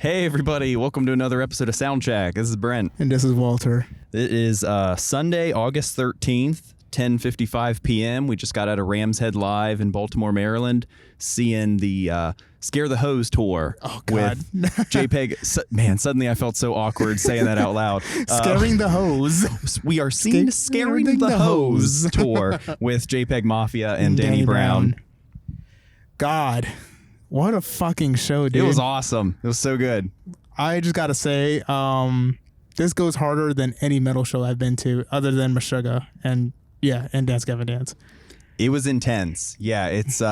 Hey everybody, welcome to another episode of Soundcheck. This is Brent. And this is Walter. It is Sunday, August 13th, 10:55 p.m. We just got out of Rams Head Live in Baltimore, Maryland, seeing the Scare the Hose tour with JPEG. Man, suddenly I felt so awkward saying that out loud. Scaring the Hose. We are seeing Scaring the Hose tour with JPEGMAFIA and Danny Brown. God, what a fucking show, dude. It was awesome. It was so good. I just got to say, this goes harder than any metal show I've been to other than Meshuggah and Dance Gavin Dance. It was intense. Yeah, it's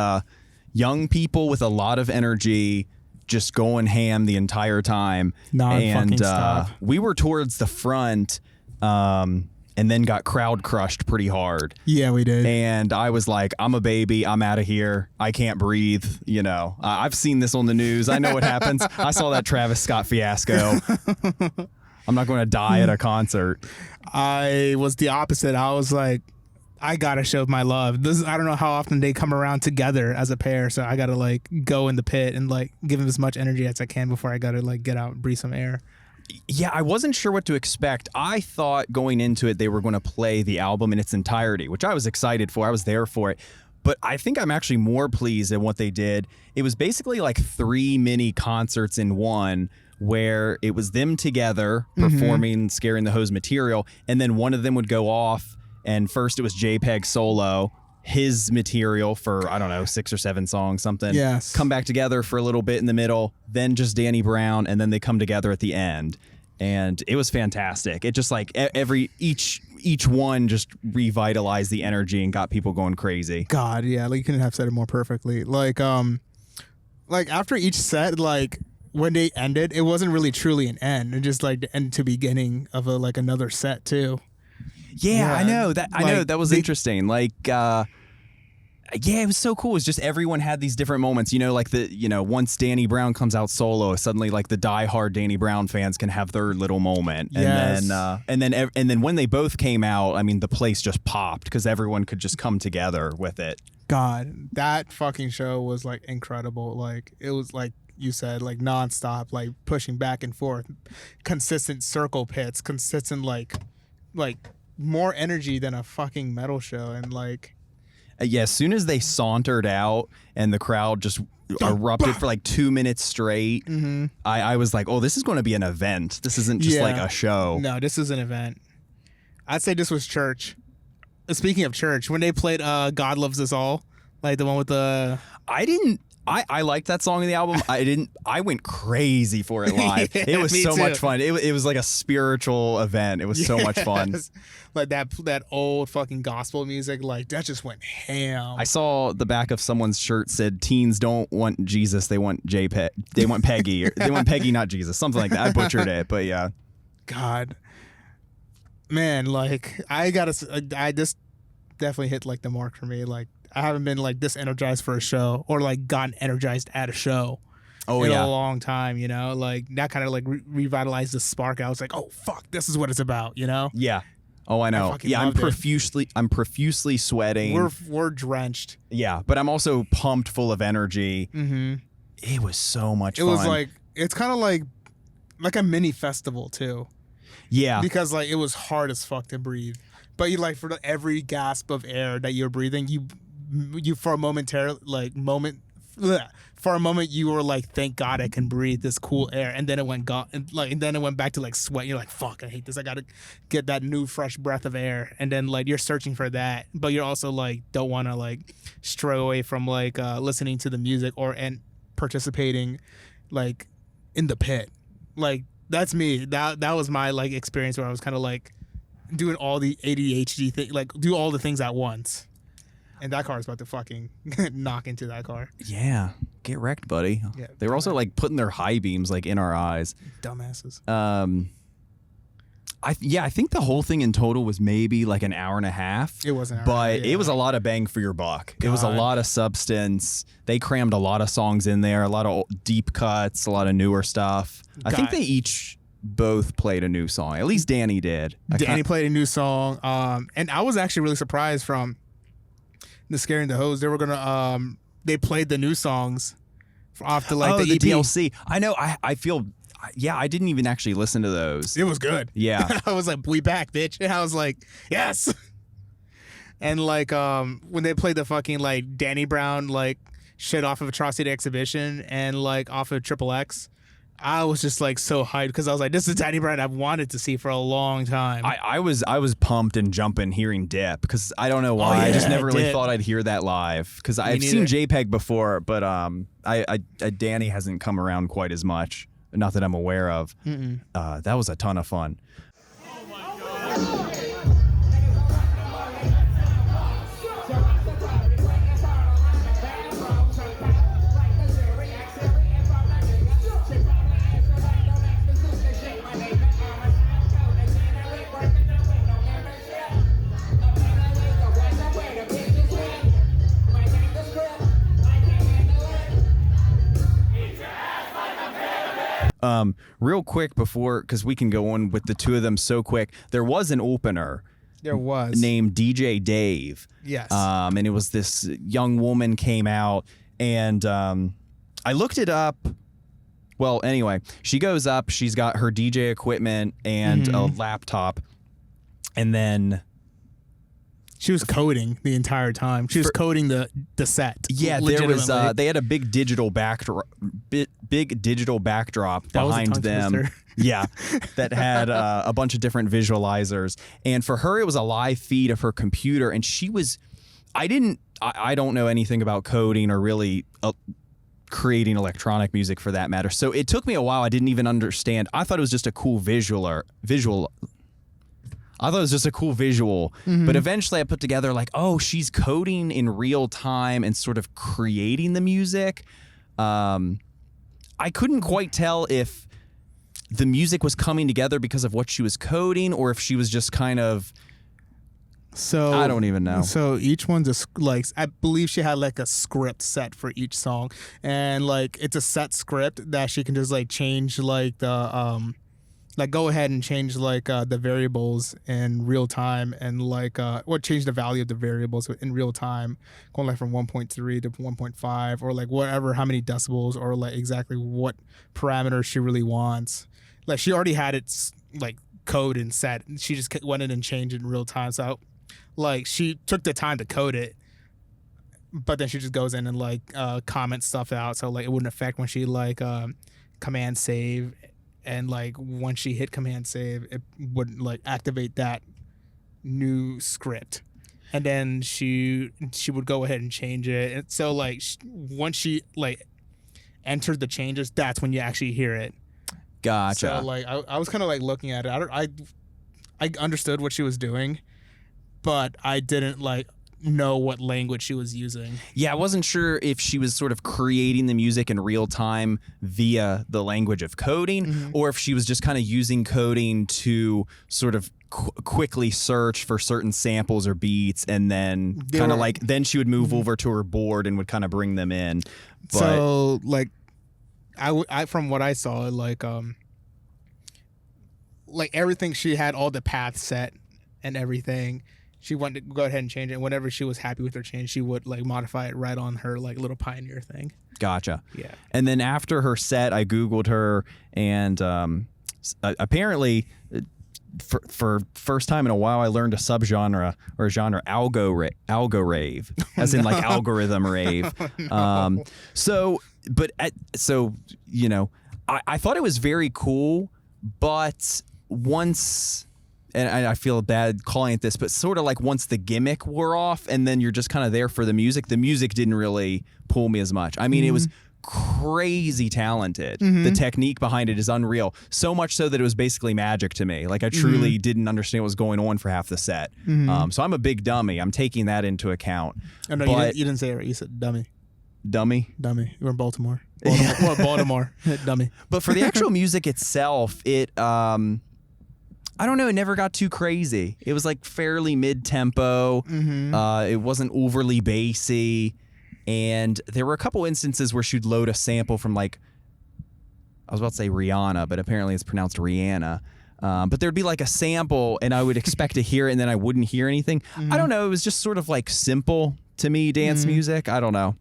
young people with a lot of energy just going ham the entire time. Fucking stop. We were towards the front and then got crowd crushed pretty hard. Yeah, we did. And I was like, I'm a baby. I'm out of here. I can't breathe. You know, I've seen this on the news. I know what happens. I saw that Travis Scott fiasco. I'm not going to die at a concert. I was the opposite. I was like, I got to show my love. I don't know how often they come around together as a pair. So I got to like go in the pit and like give them as much energy as I can before I got to like get out and breathe some air. Yeah, I wasn't sure what to expect. I thought going into it they were going to play the album in its entirety, which I was excited for. I was there for it. But I think I'm actually more pleased at what they did. It was basically like 3 mini concerts in one where it was them together performing Scaring the Hose material, and then one of them would go off, and first it was JPEG solo, his material for, I don't know, 6 or 7 songs, something. Yes. Come back together for a little bit in the middle, then just Danny Brown, and then they come together at the end. And it was fantastic. It just like each one just revitalized the energy and got people going crazy. God, yeah, like you couldn't have said it more perfectly. Like after each set, like when they ended, it wasn't really truly an end. It just like the end to beginning of another set too. Yeah, I know that. I know that was interesting. Like, it was so cool. It's just everyone had these different moments. You know, like once Danny Brown comes out solo, suddenly like the diehard Danny Brown fans can have their little moment. Yes. And then when they both came out, I mean, the place just popped because everyone could just come together with it. God, that fucking show was like incredible. Like it was like you said, like nonstop, like pushing back and forth, consistent circle pits, consistent like more energy than a fucking metal show. And like as soon as they sauntered out and the crowd just erupted for like 2 minutes straight, I was like, oh, this is going to be an event. This isn't just like a show. No, this is an event. I'd say this was church. Speaking of church, when they played God Loves Us All, like the one with the... I liked that song in the album. I went crazy for it live. It was so much fun. It was like a spiritual event. It was so much fun. Like that old fucking gospel music, like that just went ham. I saw the back of someone's shirt said, "Teens don't want Jesus, they want JPEG. They want Peggy. They want Peggy, not Jesus." Something like that. I butchered it, but yeah. God. Man, like I just definitely hit like the mark for me. Like I haven't been like this energized for a show or like gotten energized at a show in a long time, you know? Like that kind of like revitalized the spark. I was like, oh fuck, this is what it's about, you know? Yeah. Oh, I know. I'm profusely sweating. We're drenched. Yeah, but I'm also pumped full of energy. Mm-hmm. It was so much fun. It was like, it's kind of like a mini festival too. Yeah. Because like it was hard as fuck to breathe. But you like for every gasp of air that you're breathing, you for a moment you were like, thank God I can breathe this cool air, and then it went back to like sweat. You're like, fuck, I hate this. I gotta get that new fresh breath of air, and then like you're searching for that, but you're also like don't want to like stray away from like listening to the music and participating like in the pit. Like that's me. That was my like experience where I was kind of like doing all the ADHD thing, like do all the things at once. And that car is about to fucking knock into that car. Yeah. Get wrecked, buddy. Yeah, they were also like putting their high beams like in our eyes. Dumbasses. I think the whole thing in total was maybe like an hour and a half. It was an hour. But it was a lot of bang for your buck. God. It was a lot of substance. They crammed a lot of songs in there, a lot of deep cuts, a lot of newer stuff. I think they each both played a new song. At least Danny did. Danny played a new song. And I was actually really surprised from the Scaring the Hose. They were gonna they played the new songs off the like the EP. DLC. I know. I feel Yeah, I didn't even actually listen to those. It was good. Yeah. I was like, we back, bitch. And I was like, yes. And like when they played the fucking like Danny Brown like shit off of Atrocity Exhibition and like off of Triple X, I was just like so hyped because I was like, this is Danny Brown I've wanted to see for a long time. I was pumped and jumping hearing Dip because I don't know why. yeah, I just never really Dip. thought I'd hear that live because I've seen JPEG before, but Danny hasn't come around quite as much. Not that I'm aware of. That was a ton of fun. Real quick before, because we can go on with the two of them so quick, there was an opener. There was. Named DJ Dave. Yes. And it was this young woman came out, and I looked it up. Well, anyway, she goes up. She's got her DJ equipment and a laptop, and then she was coding the entire time. She was coding the set. Yeah, there was. They had a big digital backdrop, behind them. Yeah, that had a bunch of different visualizers, and for her, it was a live feed of her computer, and she was. I don't know anything about coding or really creating electronic music for that matter. So it took me a while. I didn't even understand. I thought it was just a cool visual. I thought it was just a cool visual, but eventually I put together like, oh, she's coding in real time and sort of creating the music. I couldn't quite tell if the music was coming together because of what she was coding or if she was just kind of. So I don't even know. So each one's like, I believe she had like a script set for each song, and like it's a set script that she can just like change like the like go ahead and change like the variables in real time and like or change the value of the variables in real time, going like from 1.3 to 1.5 or like whatever, how many decibels or like exactly what parameter she really wants. Like she already had it like code and set. She just went in and changed it in real time. So like she took the time to code it, but then she just goes in and like comments stuff out so like it wouldn't affect when she like command save. And like once she hit command save, it would like activate that new script, and then she would go ahead and change it. And so like once she like entered the changes, that's when you actually hear it. Gotcha. So like I was kind of like looking at it. I understood what she was doing, but I didn't like know what language she was using. Yeah, I wasn't sure if she was sort of creating the music in real time via the language of coding or if she was just kind of using coding to sort of quickly search for certain samples or beats and then kind of like then she would move over to her board and would kind of bring them in. But, so like I from what I saw like everything, she had all the paths set and everything. She wanted to go ahead and change it. And whenever she was happy with her change, she would like modify it right on her like little Pioneer thing. Gotcha. Yeah. And then after her set, I Googled her, and apparently, for first time in a while, I learned a subgenre or a genre, algo rave, as in like algorithm rave. So you know, I thought it was very cool, but once. And I feel bad calling it this, but sort of like once the gimmick wore off and then you're just kind of there for the music didn't really pull me as much. I mean, it was crazy talented. The technique behind it is unreal. So much so that it was basically magic to me. Like I truly didn't understand what was going on for half the set. So I'm a big dummy. I'm taking that into account. Oh, no, you didn't say it right. You said dummy. Dummy? Dummy. You were in Baltimore. Baltimore. Dummy. But for the actual music itself, it... I don't know. It never got too crazy. It was like fairly mid-tempo. It wasn't overly bassy. And there were a couple instances where she'd load a sample from like, I was about to say Rihanna, but apparently it's pronounced Rihanna. But there'd be like a sample and I would expect to hear it and then I wouldn't hear anything. I don't know. It was just sort of like simple to me, dance music. I don't know.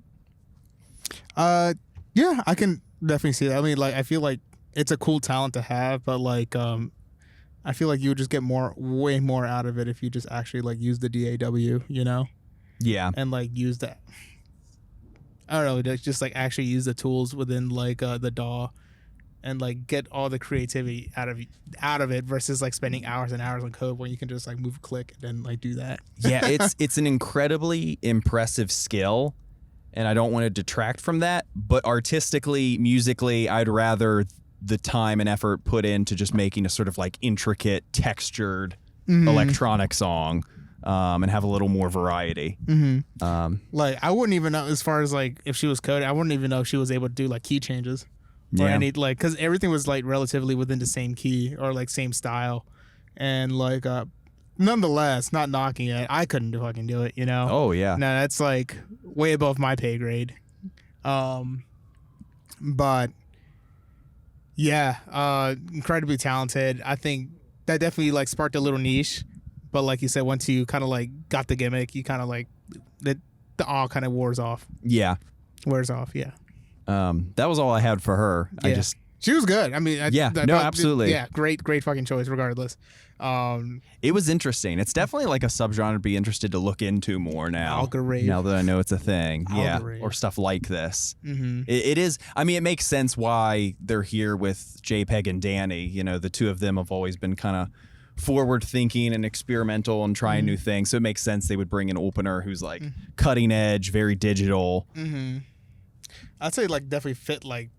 Yeah, I can definitely see that. I mean, like, I feel like it's a cool talent to have, but like I feel like you would just get way more out of it if you just actually like use the DAW, you know? Yeah. And like use that. I don't know, just like actually use the tools within like the DAW and like get all the creativity out of it versus like spending hours and hours on code where you can just like move a click and then like do that. Yeah, it's an incredibly impressive skill, and I don't want to detract from that, but artistically, musically, I'd rather the time and effort put into just making a sort of like intricate, textured electronic song, and have a little more variety. Like I wouldn't even know, as far as like if she was coding, I wouldn't even know if she was able to do like key changes or any, like, because everything was like relatively within the same key or like same style, and like nonetheless, not knocking it, I couldn't fucking do it, you know? Oh yeah. No, that's like way above my pay grade. But yeah, incredibly talented. I think that definitely like sparked a little niche, but like you said, once you kind of like got the gimmick, you kind of like the awe kind of wears off. Yeah. That was all I had for her. Yeah. She was good. I mean, absolutely. Yeah, great fucking choice regardless. It was interesting. It's definitely like a subgenre to be interested to look into more now. Algorithm. Now that I know it's a thing. Algorithm. Yeah. Or stuff like this. Mm-hmm. It is. I mean, it makes sense why they're here with JPEG and Danny. You know, the two of them have always been kind of forward thinking and experimental and trying new things. So it makes sense they would bring an opener who's like cutting edge, very digital. Mm-hmm. I'd say like definitely fit like,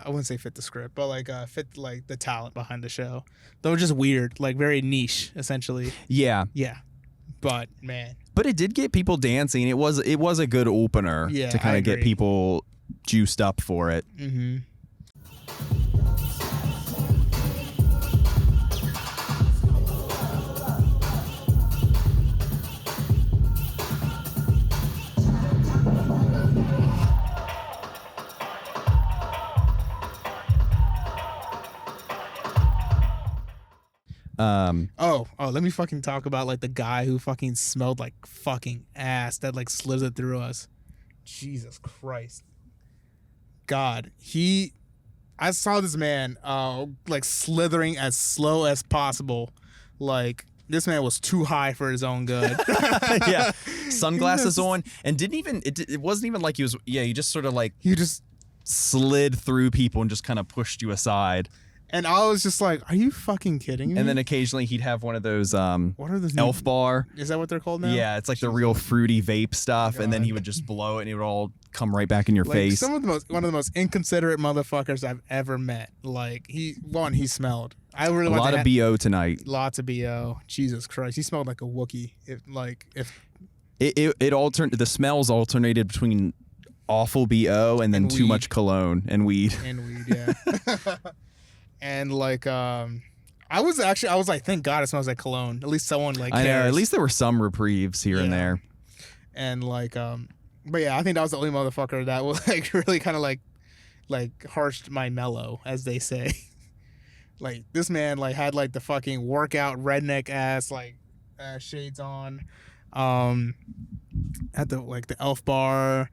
I wouldn't say fit the script, but like fit like the talent behind the show. They were just weird, like very niche, essentially. Yeah. Yeah. But man. But it did get people dancing. It was a good opener to kind of get people juiced up for it. Mm-hmm. Let me fucking talk about like the guy who fucking smelled like fucking ass that like slithered through us. Jesus Christ. God, I saw this man like slithering as slow as possible. Like this man was too high for his own good. Yeah, sunglasses on, and it wasn't even like he was. Yeah, he just sort of like slid through people and just kind of pushed you aside. And I was just like, are you fucking kidding me? And then occasionally he'd have one of those what are those Elf bar. Is that what they're called now? Yeah, it's like the real fruity vape stuff, and then he would just blow it and it would all come right back in your face. One of the most inconsiderate motherfuckers I've ever met. Like he smelled. I really a lot of BO tonight. Lots of BO. Jesus Christ. He smelled like a Wookiee. It alternate, the smells alternated between awful BO and then too much cologne and weed. Yeah. And like I was like, thank God it smells like cologne. At least someone like cares. I know, at least there were some reprieves here and there. And like but yeah, I think that was the only motherfucker that was like really kind of like harshed my mellow, as they say. Like this man like had like the fucking workout redneck ass like shades on, at the Elf bar.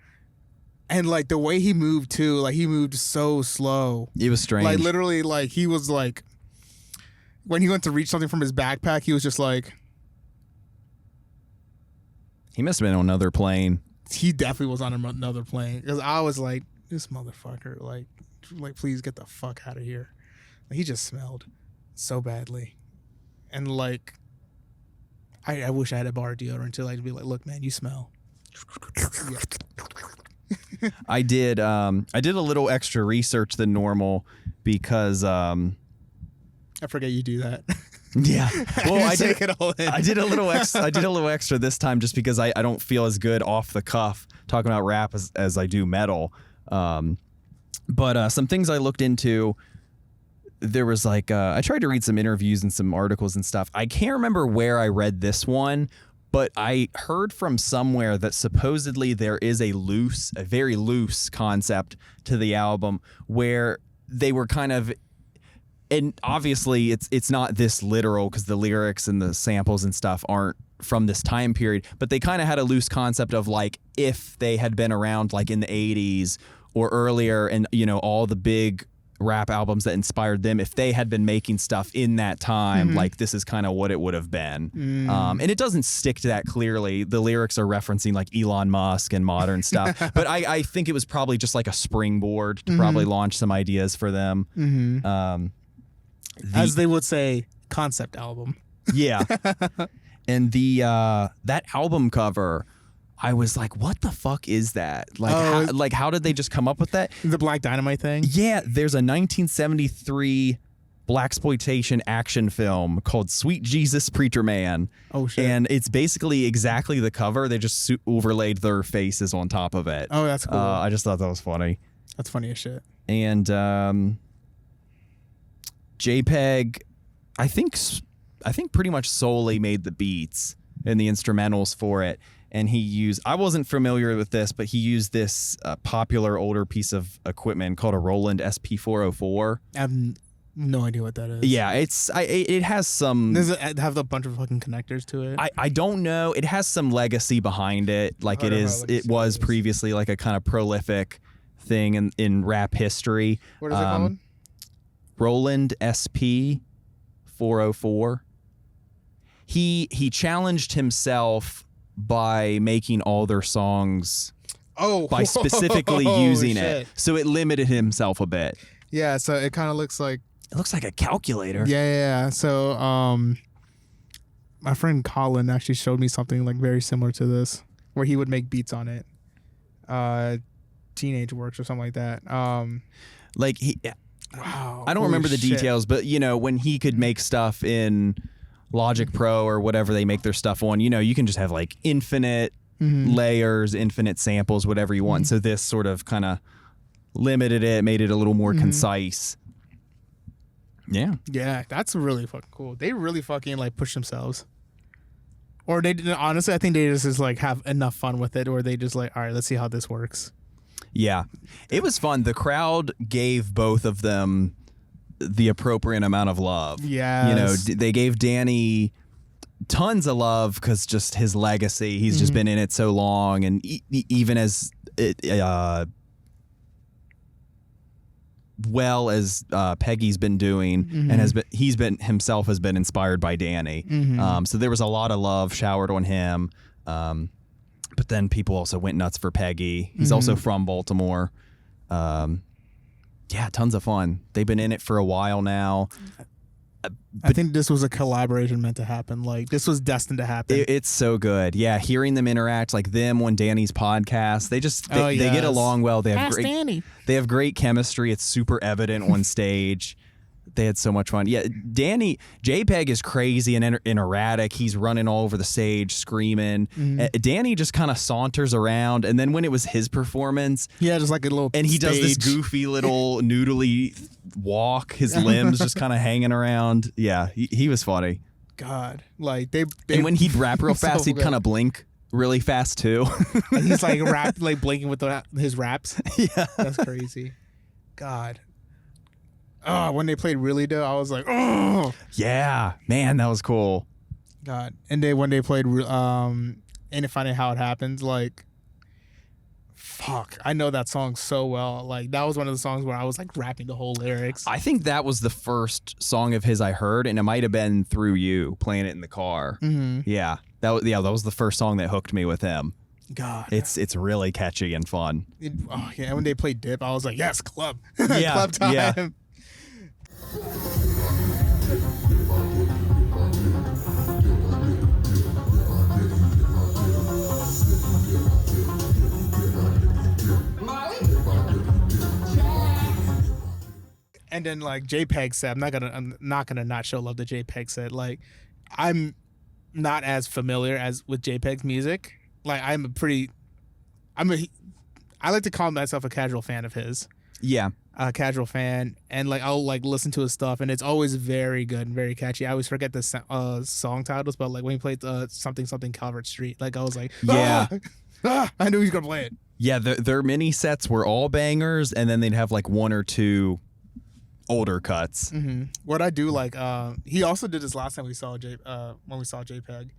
And like the way he moved too, like he moved so slow. It was strange. Like literally, like he was like, when he went to reach something from his backpack, he was just like. He must have been on another plane. He definitely was on another plane, because I was like, this motherfucker, like please get the fuck out of here. Like, he just smelled so badly, and like, I wish I had a bar of deodorant to like be like, look, man, you smell. Yeah. I did a little extra research than normal because I forget you do that. Yeah. Well, I did it all in. I did a little extra this time just because I don't feel as good off the cuff talking about rap as I do metal. But some things I looked into, there was like I tried to read some interviews and some articles and stuff. I can't remember where I read this one, but I heard from somewhere that supposedly there is a very loose concept to the album where they were kind of, and obviously it's not this literal because the lyrics and the samples and stuff aren't from this time period, but they kind of had a loose concept of like if they had been around like in the 80s or earlier, and you know all the big rap albums that inspired them, if they had been making stuff in that time, Mm-hmm. like this is kind of what it would have been. And it doesn't stick to that clearly. The lyrics are referencing like Elon Musk and modern stuff, but I think it was probably just like a springboard to probably launch some ideas for them. As they would say, concept album. Yeah. And that album cover, I was like, what the fuck is that? Like, how did they just come up with that? The Black Dynamite thing? Yeah, there's a 1973 blaxploitation action film called Sweet Jesus Preacher Man. Oh, shit. And it's basically exactly the cover. They just overlaid their faces on top of it. Oh, that's cool. I just thought that was funny. That's funny as shit. And JPEG, I think pretty much solely made the beats and the instrumentals for it. And I wasn't familiar with this, but he used this popular older piece of equipment called a Roland SP404. I have no idea what that is. Yeah, it has some. Does it have a bunch of fucking connectors to it? I don't know. It has some legacy behind it. Like it was previously like a kind of prolific thing in rap history. What is it called? Roland SP404. He challenged himself by making all their songs by specifically using it. So it limited himself a bit. Yeah, so it kind of looks like It looks like a calculator. Yeah. So my friend Colin actually showed me something like very similar to this, where he would make beats on it. Teenage Works or something like that. Like Wow. I don't remember the details, but when he could make stuff in Logic Pro or whatever they make their stuff on, you can just have like infinite layers, infinite samples, whatever you want. So this sort of kind of limited it, made it a little more concise. Yeah. Yeah, that's really fucking cool. They really fucking like push themselves. Or they honestly, I think they just like have enough fun with it, or they just like, all right, let's see how this works. Yeah. It was fun. The crowd gave both of them the appropriate amount of love. Yeah. They gave Danny tons of love because just his legacy. He's just been in it so long, and even as well as Peggy's been doing, and he's been inspired by Danny. So there was a lot of love showered on him. But then people also went nuts for Peggy. He's also from Baltimore. Yeah, tons of fun. They've been in it for a while now. I think this was a collaboration meant to happen. Like, this was destined to happen. It's so good. Yeah, hearing them interact, like them on Danny's podcast, they get along well. They have They have great chemistry. It's super evident on stage. They had so much fun. Yeah, JPEG is crazy and erratic. He's running all over the stage, screaming. Danny just kind of saunters around, and then when it was his performance, just like a little and he does this goofy little noodly walk. His limbs just kind of hanging around. Yeah, he was funny. God, like they and when he'd rap real fast, he'd kind of blink really fast too. And he's like like blinking with his raps. Yeah, that's crazy. God. Oh, when they played Really Dough, I was like, oh. Yeah, man, that was cool. God. And when they played Ain't It Funny How It Happens, like, fuck, I know that song so well. Like, that was one of the songs where I was like rapping the whole lyrics. I think that was the first song of his I heard, and it might have been through you playing it in the car. Yeah, that was the first song that hooked me with him. God, it's really catchy and fun. Yeah, when they played Dip, I was like, yes, club, yeah, club time. Yeah. And then like JPEG said, I'm not gonna not show love to JPEG said. Like, I'm not as familiar as with JPEG's music. Like, I like to call myself a casual fan of his. Yeah. A casual fan, and like I'll like listen to his stuff, and it's always very good and very catchy. I always forget the song titles, but like when he played something Calvert Street, like I was like, yeah, I knew he was gonna play it. Yeah, their mini sets were all bangers, and then they'd have like one or two older cuts. What I do like, he also did this last time we saw JPEG.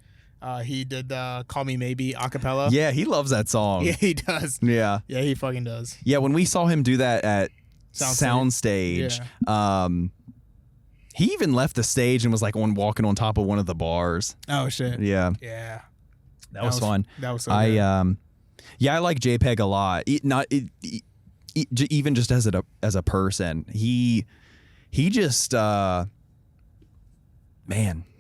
He did Call Me Maybe a cappella. Yeah, he loves that song. Yeah, he does. Yeah, he fucking does. Yeah, when we saw him do that at soundstage. Yeah. He even left the stage and was like walking on top of one of the bars. Oh shit. Yeah. Yeah. That was fun. That was so good. I like JPEG a lot. Even just as a person, he just man,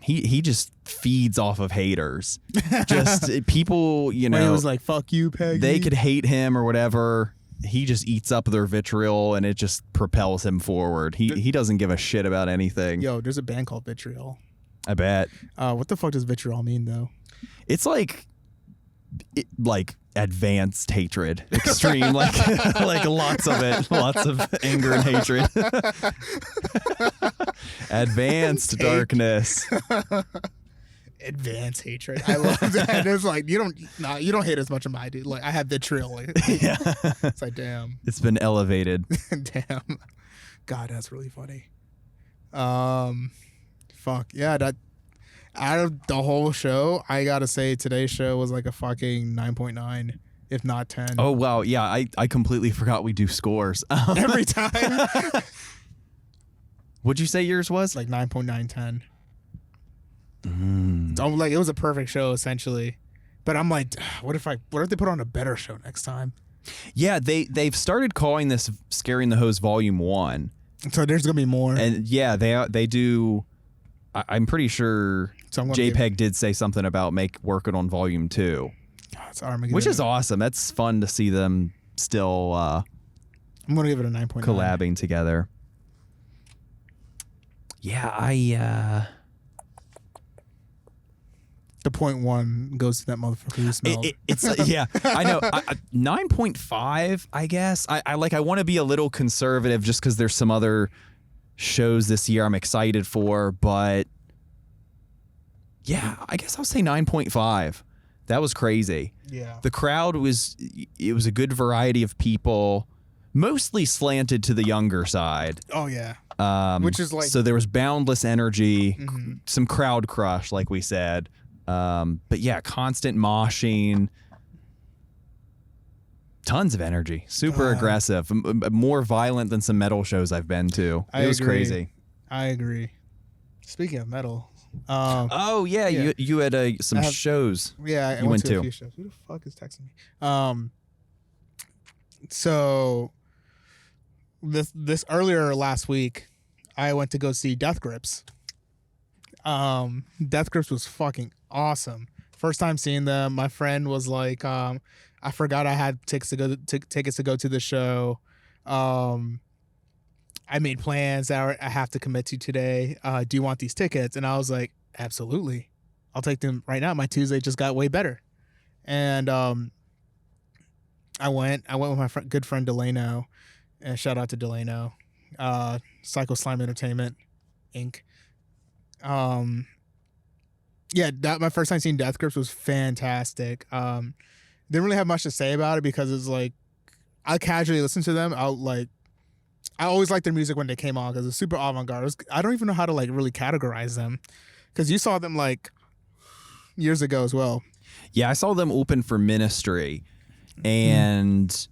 he just feeds off of haters. Just people, you know. When he was like, "Fuck you, Peggy." They could hate him or whatever. He just eats up their vitriol and it just propels him forward. He doesn't give a shit about anything. Yo, there's a band called Vitriol. I bet. What the fuck does vitriol mean though? It's like advanced hatred, extreme, like lots of it, lots of anger and hatred. Advanced darkness. Advanced hatred. I love that. It's like you don't hate as much as I do. Like I have vitriol. Like, Yeah. It's like damn. It's been elevated. Damn. God, that's really funny. Fuck yeah. That out of the whole show, I gotta say today's show was like a fucking 9.9, if not 10. Oh wow, yeah. I completely forgot we do scores. Every time. What'd you say yours was? Like 9.910. Like it was a perfect show essentially, but I'm like, what if they put on a better show next time? Yeah, they've started calling this Scaring the Hose Volume 1. So there's gonna be more. And yeah, they do. I'm pretty sure JPEG did say something about working on Volume 2, which is awesome. That's fun to see them still. I'm gonna give it a 9.9. Collabing together. Yeah, The 0.1 goes to that motherfucker who smelled. It's yeah, I know. 9.5, I guess. I want to be a little conservative just because there's some other shows this year I'm excited for, but yeah, I guess I'll say 9.5. That was crazy. Yeah. The crowd was a good variety of people, mostly slanted to the younger side. Oh yeah. Which is like, so there was boundless energy, some crowd crush, like we said. But yeah, constant moshing, tons of energy, super aggressive, more violent than some metal shows I've been to. It was crazy. I agree. Speaking of metal, oh yeah, you had some shows. Yeah, I you went to a few shows. Who the fuck is texting me? So this earlier last week, I went to go see Death Grips. Death Grips was fucking awesome. First time seeing them. My friend was like, I forgot I had tickets to go to the show. I made plans that I have to commit to today. Do you want these tickets? And I was like, absolutely. I'll take them right now. My Tuesday just got way better. And I went with my good friend Delano. And shout out to Delano. Psycho Slime Entertainment, Inc. Yeah, my first time seeing Death Grips was fantastic. Didn't really have much to say about it because it's like I casually listen to them. I always liked their music when they came on because it's super avant-garde. I don't even know how to like really categorize them because you saw them like years ago as well. Yeah, I saw them open for Ministry, and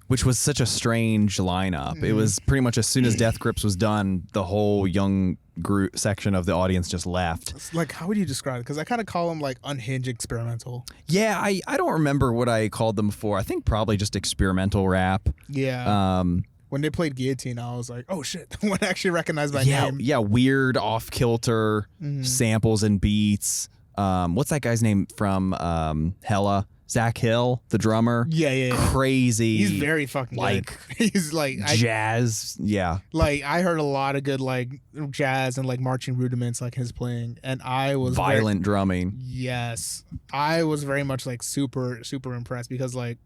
which was such a strange lineup. It was pretty much as soon as Death Grips was done, the whole young group section of the audience just left. It's like, how would you describe it? Because I kind of call them like unhinged experimental. Yeah, I don't remember what I called them before. I think probably just experimental rap. Yeah. When they played Guillotine, I was like, oh shit. When I actually recognized my name. Yeah, weird off-kilter samples and beats. What's that guy's name from Hella? Zach Hill, the drummer. Yeah. Crazy. He's very fucking like good. He's like jazz. Yeah. Like I heard a lot of good like jazz and like marching rudiments like his playing, and I was violent drumming. Yes, I was very much like super impressed because like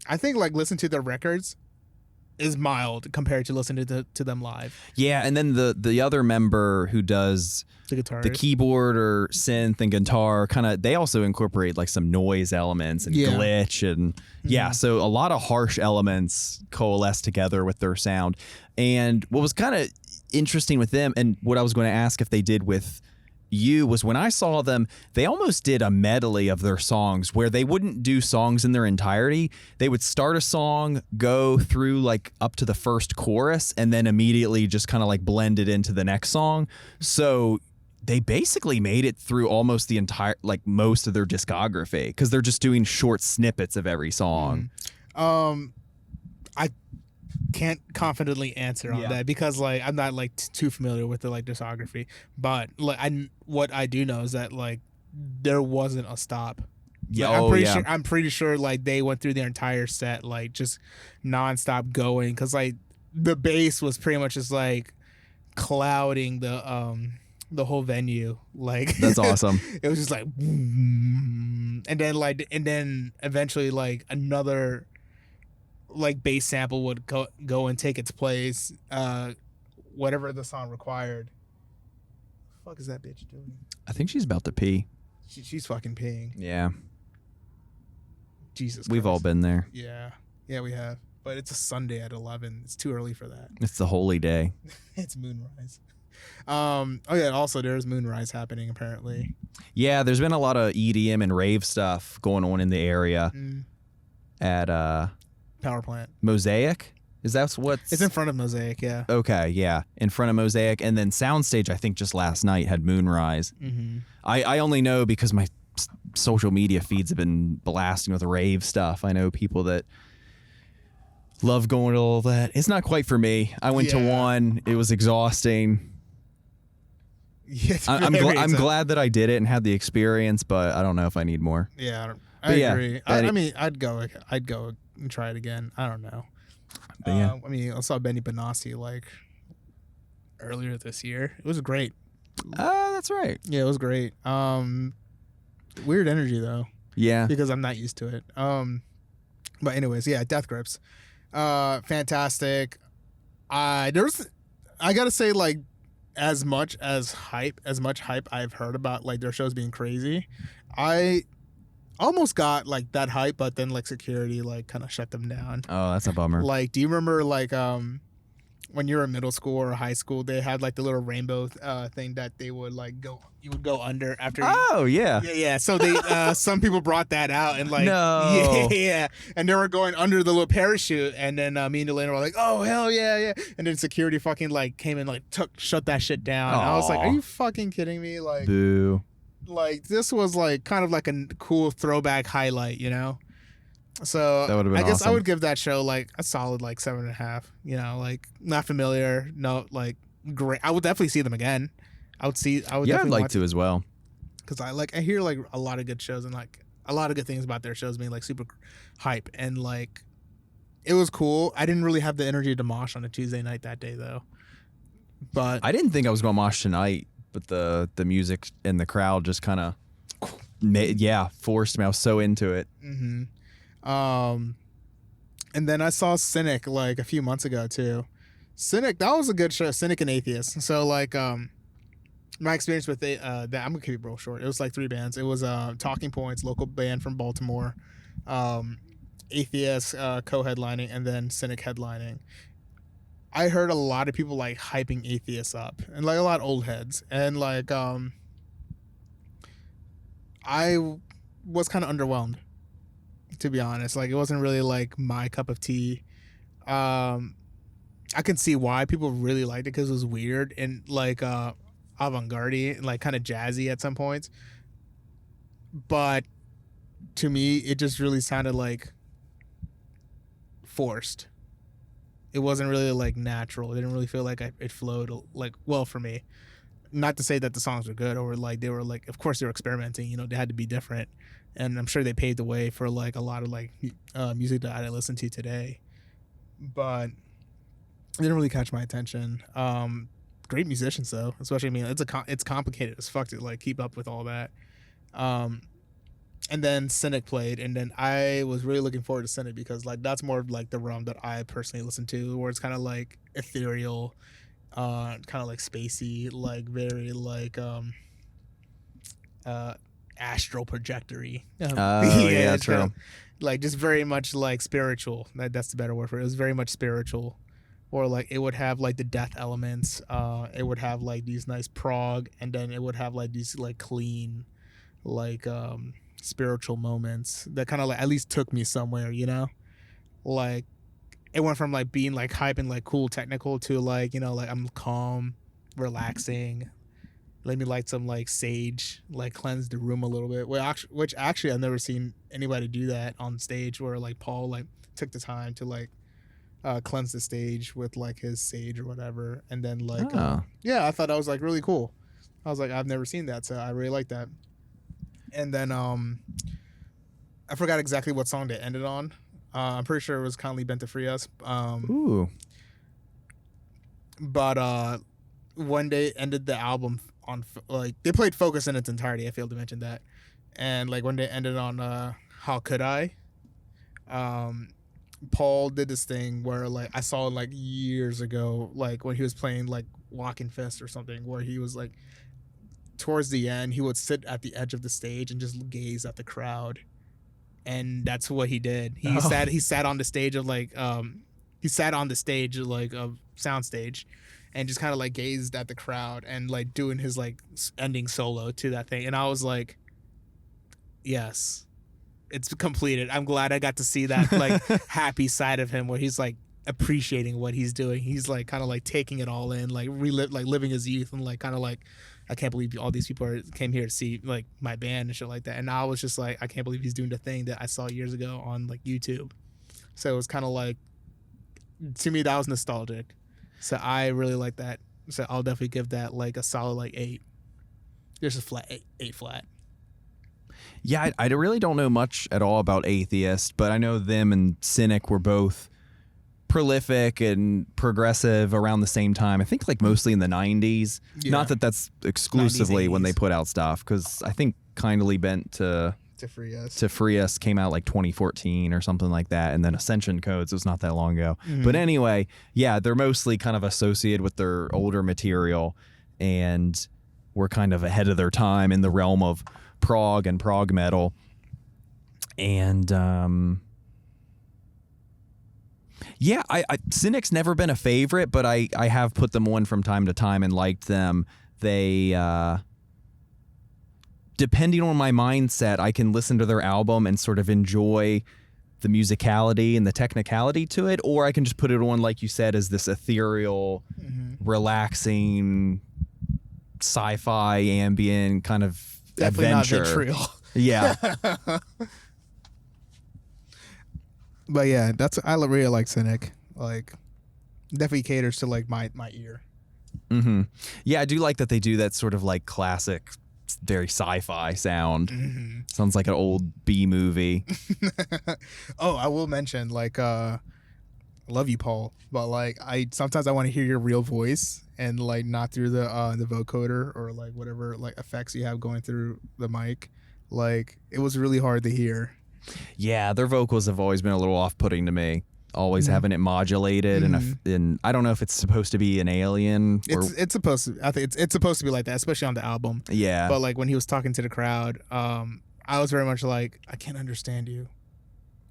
I think like listening to their records is mild compared to listening to them live. Yeah, and then the other member who does the keyboard or synth and guitar, kind of, they also incorporate like some noise elements and glitch and so a lot of harsh elements coalesce together with their sound. And what was kind of interesting with them, and what I was going to ask if they did with you was when I saw them, they almost did a medley of their songs where they wouldn't do songs in their entirety. They would start a song, go through like up to the first chorus, and then immediately just kind of like blend it into the next song. So they basically made it through almost the entire, like most of their discography, because they're just doing short snippets of every song. I can't confidently answer on that because like I'm not like too familiar with the like discography, but like what I do know is that like there wasn't a stop. Yeah, Like, I'm pretty sure like they went through their entire set like just nonstop going, because like the bass was pretty much just like clouding the whole venue. Like That's awesome. It was just like and then eventually like another like bass sample would go and take its place, whatever the song required. The fuck is that bitch doing? I think she's about to pee. She's fucking peeing. Yeah. Jesus Christ. We've all been there. Yeah, we have. But it's a Sunday at 11. It's too early for that. It's the holy day. It's moonrise. Oh yeah, also there's moonrise happening apparently. Yeah, there's been a lot of EDM and rave stuff going on in the area at Power Plant. Mosaic. Is that what's... It's in front of Mosaic, yeah. Okay, yeah. In front of Mosaic. And then Soundstage, I think just last night had Moonrise. Mm-hmm. I only know because my social media feeds have been blasting with rave stuff. I know people that love going to all that. It's not quite for me. I went to one. It was exhausting. Yeah, I'm glad that I did it and had the experience, but I don't know if I need more. Yeah, I agree. I mean, I'd go and try it again. I don't know. But yeah. I mean, I saw Benny Benassi like earlier this year. It was great. That's right. Yeah, it was great. Weird energy though. Yeah. Because I'm not used to it. But anyways, yeah, Death Grips. Fantastic. I gotta say, like, as much hype I've heard about like their shows being crazy, I almost got like that hype, but then like security like kind of shut them down. Oh, that's a bummer. Like, do you remember like when you were in middle school or high school, they had like the little rainbow thing that they would like you would go under after. Yeah. So they some people brought that out and like yeah, and they were going under the little parachute, and then me and Elena were like, oh hell yeah, and then security fucking like came and like shut that shit down. And I was like, are you fucking kidding me? Like, boo. Like, this was like kind of like a cool throwback highlight, you know? So that I guess awesome. I would give that show like a solid like 7.5. You know, like not familiar, no, like great. I would definitely see them again. I would. Yeah, I'd like to as well. Because I hear like a lot of good shows and like a lot of good things about their shows being like super hype, and like it was cool. I didn't really have the energy to mosh on a Tuesday night that day though. But I didn't think I was going to mosh tonight, but the music and the crowd just kind of forced me. I was so into it. Mm-hmm. And then I saw Cynic like a few months ago too. Cynic, that was a good show. Cynic and Atheist. So like my experience with that, I'm gonna keep it real short. It was like 3 bands. It was Talking Points, local band from Baltimore, Atheist co-headlining, and then Cynic headlining. I heard a lot of people like hyping Atheist up, and like a lot of old heads, and like I was kind of underwhelmed, to be honest. Like, it wasn't really like my cup of tea. I can see why people really liked it, because it was weird and like avant-garde and like kind of jazzy at some points. But to me, it just really sounded like forced. It wasn't really like natural. It didn't really feel like it flowed like well for me. Not to say that the songs were good, or like they were like, of course they were experimenting, you know, they had to be different, and I'm sure they paved the way for like a lot of like music that I listen to today, but it didn't really catch my attention. Great musicians though, especially, I mean, it's complicated as fuck to like keep up with all that. And then Cynic played, and then I was really looking forward to Cynic because like that's more of like the realm that I personally listen to, where it's kind of like ethereal, kind of like spacey, like very like astral projectory. Yeah, true. Like just very much like spiritual. That's the better word for it. It was very much spiritual. or like it would have like the death elements. It would have like these nice prog, and then it would have like these like clean, like spiritual moments that kind of like at least took me somewhere, you know? Like it went from like being like hype and like cool technical to like, you know, like I'm calm, relaxing. Let me light some like sage, like cleanse the room a little bit. Which actually I've never seen anybody do that on stage, where like Paul like took the time to like cleanse the stage with like his sage or whatever, and then like yeah, I thought that was like really cool. I was like, I've never seen that, so I really like that. And then I forgot exactly what song they ended on. I'm pretty sure it was Kindly Bent to Free Us. Ooh. But when they ended the album on like they played Focus in its entirety, I failed to mention that. And like when they ended on How Could I, Paul did this thing where like I saw like years ago, like when he was playing like Walking Fist or something, where he was like towards the end he would sit at the edge of the stage and just gaze at the crowd. And that's what he did. He sat on the stage of like he sat on the stage like of soundstage and just kind of like gazed at the crowd and like doing his like ending solo to that thing. And I was like, yes, it's completed. I'm glad I got to see that like happy side of him where he's like appreciating what he's doing. He's like kind of like taking it all in, like living his youth, and like kind of like, I can't believe all these people came here to see like my band and shit like that. And I was just like, I can't believe he's doing the thing that I saw years ago on like YouTube. So it was kind of like, to me, that was nostalgic. So I really like that. So I'll definitely give that like a solid like 8. There's a flat 8 flat. Yeah, I really don't know much at all about Atheist, but I know them and Cynic were both prolific and progressive around the same time. I think like mostly in the 90s. Yeah. Not that that's exclusively 90s, when they put out stuff, because I think Kindly Bent to Free Us came out like 2014 or something like that, and then Ascension Codes was not that long ago. Mm-hmm. But anyway, yeah, they're mostly kind of associated with their older material, and were kind of ahead of their time in the realm of prog and prog metal. And yeah, I Cynic's never been a favorite, but I have put them on from time to time and liked them. They depending on my mindset, I can listen to their album and sort of enjoy the musicality and the technicality to it, or I can just put it on, like you said, as this ethereal, relaxing, sci-fi, ambient kind of definitely adventure. Not vitriol. Yeah. But yeah, I really like Cynic. Like, definitely caters to like my ear. Mm-hmm. Yeah, I do like that they do that sort of like classic, very sci-fi sound. Mm-hmm. Sounds like an old B movie. Oh, I will mention like I love you, Paul, but like sometimes I want to hear your real voice and like not through the vocoder or like whatever like effects you have going through the mic. Like it was really hard to hear. Yeah, their vocals have always been a little off-putting to me. Always having it modulated, and I don't know if it's supposed to be an alien. Or... It's supposed to. I think it's supposed to be like that, especially on the album. Yeah. But like when he was talking to the crowd, I was very much like, I can't understand you.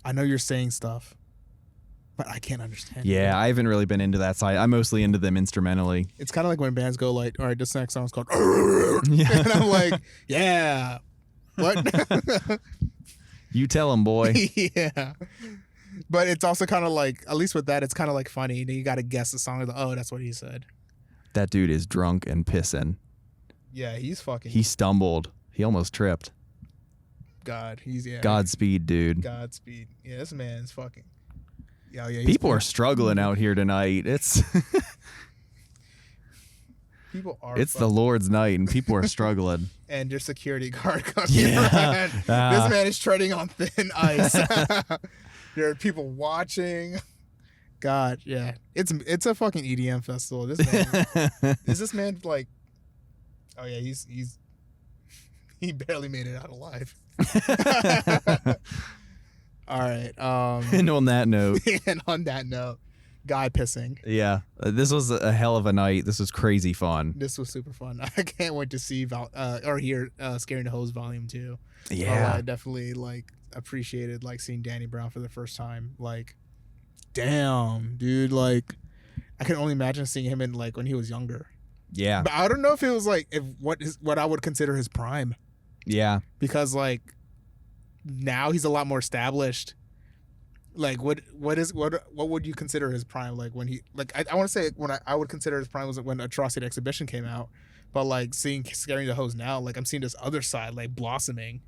I know you're saying stuff, but I can't understand. Yeah, you. I haven't really been into that side. I'm mostly into them instrumentally. It's kind of like when bands go like, all right, this next song's called, yeah. And I'm like, yeah, what? You tell him, boy. Yeah. But it's also kind of like, at least with that, it's kind of like funny. You got to guess the song. Oh, that's what he said. That dude is drunk and pissing. Yeah, he's fucking. He stumbled. He almost tripped. God, yeah. Godspeed, dude. Godspeed. Yeah, this man's fucking. Yeah. People are struggling out here tonight. It's. People are. It's the Lord's night, and people are struggling. And your security guard comes in. This man is treading on thin ice. There are people watching. God, yeah. It's a fucking EDM festival. This man is this man like, oh yeah, he barely made it out alive. All right. And on that note, guy pissing. Yeah, this was a hell of a night. This was crazy fun. This was super fun. I can't wait to see or hear Scaring the Hose Volume 2. Yeah, I definitely like appreciated like seeing Danny Brown for the first time. Like, damn, dude, like I can only imagine seeing him in like when he was younger. Yeah. But I don't know if it was like what I would consider his prime. Yeah. Because like now he's a lot more established. Like what would you consider his prime? Like when he like I want to say when I would consider his prime was when Atrocity Exhibition came out. But like seeing Scaring the Hoes now, like I'm seeing this other side like blossoming,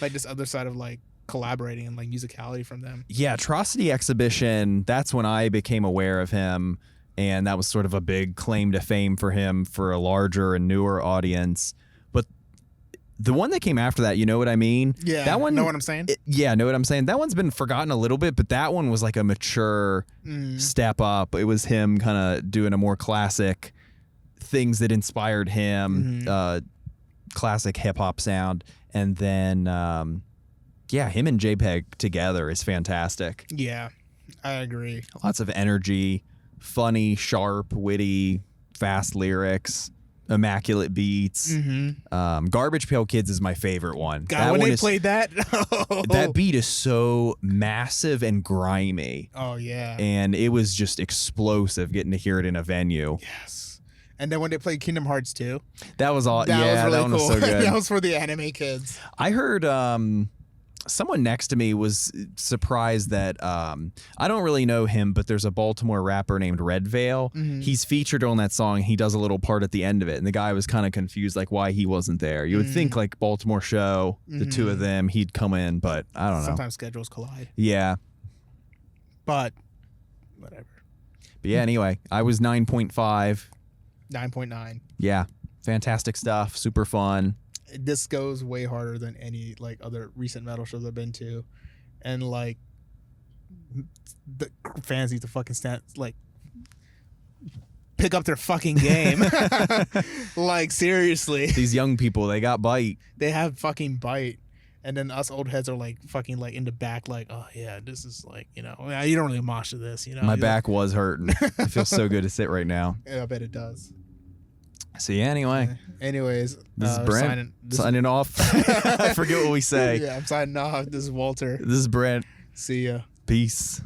like this other side of like collaborating and like musicality from them. Yeah, Atrocity Exhibition, that's when I became aware of him, and that was sort of a big claim to fame for him for a larger and newer audience. But the one that came after that, you know what I mean? Yeah, that one, know what I'm saying? Know what I'm saying? That one's been forgotten a little bit, but that one was like a mature step up. It was him kind of doing a more classic things that inspired him, classic hip-hop sound. And then, him and JPEG together is fantastic. Yeah, I agree. Lots of energy, funny, sharp, witty, fast lyrics, immaculate beats. Garbage Pail Kids is my favorite one. God, when they played that, that beat is so massive and grimy. Oh yeah, and it was just explosive getting to hear it in a venue. Yes. And then when they played Kingdom Hearts 2, that was all. That was really that one cool. was so good. That was for the anime kids. I heard someone next to me was surprised that I don't really know him, but there's a Baltimore rapper named Red Veil. He's featured on that song. He does a little part at the end of it, and the guy was kind of confused, like why he wasn't there. You would think like Baltimore show, the two of them, he'd come in, but I don't know. Sometimes schedules collide. Yeah, but whatever. But yeah, anyway, I was 9.5. 9.9. Yeah, fantastic stuff. Super fun. This goes way harder than any like other recent metal shows I've been to, and like the fans need to fucking pick up their fucking game. Like seriously, these young people, they got bite. They have fucking bite, and then us old heads are like fucking like in the back, like, oh yeah, this is like, you know, you don't really mosh to this, you know. My back was hurting. It feels so good to sit right now. Yeah, I bet it does. So yeah, anyway. Anyways, this is Brent signing off. I forget what we say. Yeah, I'm signing off. This is Walter. This is Brent. See ya. Peace.